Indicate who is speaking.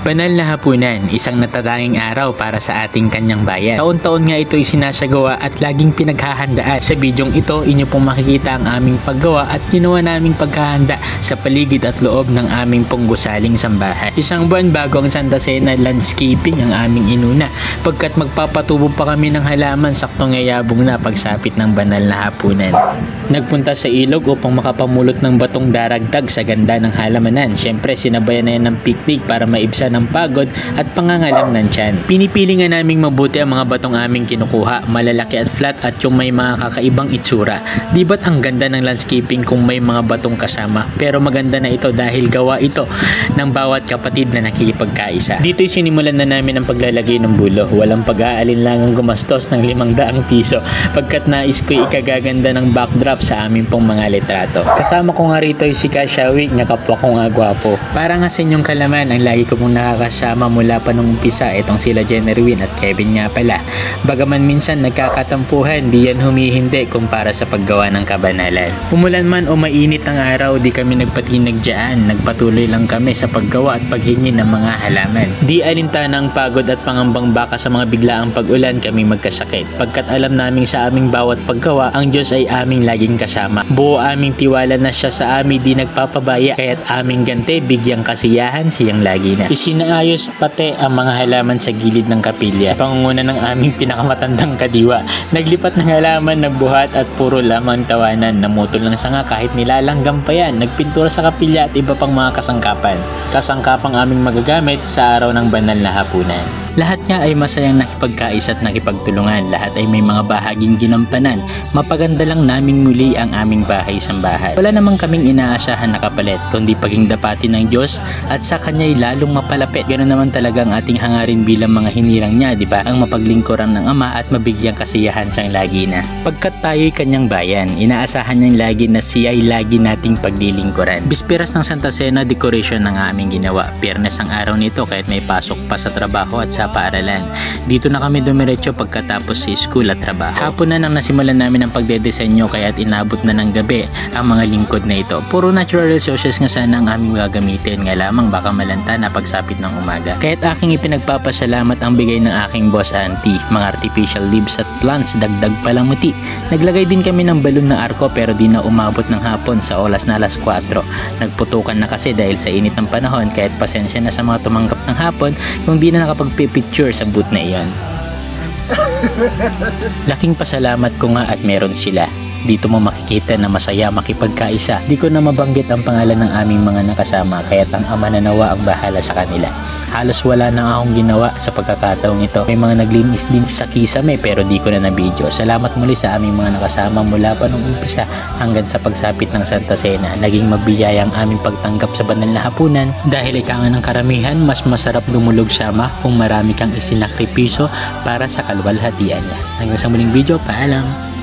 Speaker 1: Banal na hapunan, isang natatanging araw para sa ating kanyang bayan. Taon-taon nga ito isinasagawa at laging pinaghahandaan. Sa bidyong ito, inyo pong makikita ang aming paggawa at ginawa naming paghahanda sa paligid at loob ng aming pong gusaling sambahan. Isang buwan bago ang Santa Cena landscaping ang aming inuna, pagkat magpapatubo pa kami ng halaman saktong yayabong na pagsapit ng banal na hapunan. Nagpunta sa ilog upang makapamulot ng batong daragdag sa ganda ng halamanan. Siyempre, sinabayan na yan ng picnic para maibsan ng pagod at pangangalam ng tiyan. Pinipili nga naming mabuti ang mga batong aming kinukuha, malalaki at flat at yung may mga kakaibang itsura. Di ba't ang ganda ng landscaping kung may mga batong kasama? Pero maganda na ito dahil gawa ito ng bawat kapatid na nakikipagkaisa. Dito'y sinimulan na namin ang paglalagay ng bulo. Walang pag-aalinlangang gumastos ng 500 piso pagkat nais ko'y ikagaganda ng backdrop sa aming pong mga litrato. Kasama ko nga rito ay si Kashawi, niya kapwa ko nga gwapo. Para nga sa inyong kalaman, ang lagi ko pong nakakasama mula pa nung umpisa, itong sila Jennerwin at Kevin nga pala. Bagaman minsan nagkakatampuhan, di yan humihindi kumpara sa paggawa ng kabanalan. Umulan man o mainit ang araw, di kami nagpatinag dyan. Nagpatuloy lang kami sa paggawa at paghingi ng mga halaman. Di alintanang pagod at pangambang baka sa mga biglaang pag-ulan kami magkasakit. Pagkat alam namin sa aming bawat paggawa, ang Diyos ay aming laging kasama. Buo aming tiwala na siya sa amin di nagpapabaya, kaya't aming gante bigyang kasiyahan siyang lagi na. Isinaayos pati ang mga halaman sa gilid ng kapilya sa pangunguna ng aming pinakamatandang kadiwa. Naglipat ng halaman, nagbuhat at puro lamang tawanan. Namutol ng sanga kahit nilalanggam pa yan. Nagpintura sa kapilya at iba pang mga kasangkapan. Kasangkapang aming magagamit sa araw ng banal na hapunan. Lahat nga ay masayang nakipagkaisa at nakipagtulungan. Lahat ay may mga bahaging ginampanan. Mapaganda lang naming muli ang aming bahay-sambahan. Wala namang kaming inaasahan na kapalit, kundi paging dapatin ng Diyos at sa Kanya'y lalong mapalapit. Ganoon naman talaga ang ating hangarin bilang mga hinirang niya, di ba? Ang mapaglingkuran ng Ama at mabigyang kasiyahan siyang lagi na. Pagkat tayo'y Kanyang bayan, inaasahan niyang lagi na siya'y lagi nating paglilingkuran. Bisperas ng Santa Cena, decoration ng aming ginawa. Biyernes ang araw nito kahit may pasok pa sa trabaho at sa paaralan. Dito na kami dumiretso pagkatapos sa school at trabaho. Hapon na nang nasimulan namin ang pagdedesenyo kaya't inabot na ng gabi ang mga lingkod na ito. Puro natural resources nga sana ang aming gagamitin, nga lamang baka malanta na pagsapit ng umaga. Kaya't aking ipinagpapasalamat ang bigay ng aking boss auntie, mga artificial leaves at plants, dagdag palang muti. Naglagay din kami ng balon na arko pero di na umabot ng hapon sa oras na alas 4. Nagputukan na kasi dahil sa init ng panahon, kaya't pasensya na sa mga tumanggap ng hapon kung di na nakapagpipicture sa booth na iyon. Laking pasalamat ko nga at meron sila. Dito mo makikita na masaya makipagkaisa. Di ko na mabanggit ang pangalan ng aming mga nakasama, kaya't ang Ama na nawa ang bahala sa kanila. Halos wala na akong ginawa sa pagkakataong ito. May mga naglinis din sa kisame pero di ko na na-video. Salamat muli sa aming mga nakasama mula pa nung umpisa hanggang sa pagsapit ng Santa Cena. Naging mabiyaya ang aming pagtanggap sa banal na hapunan dahil ika nga ng karamihan, mas masarap dumulog sama kung marami kang isinakripiso para sa kalwalhatian niya. Hanggang sa muling video, paalam!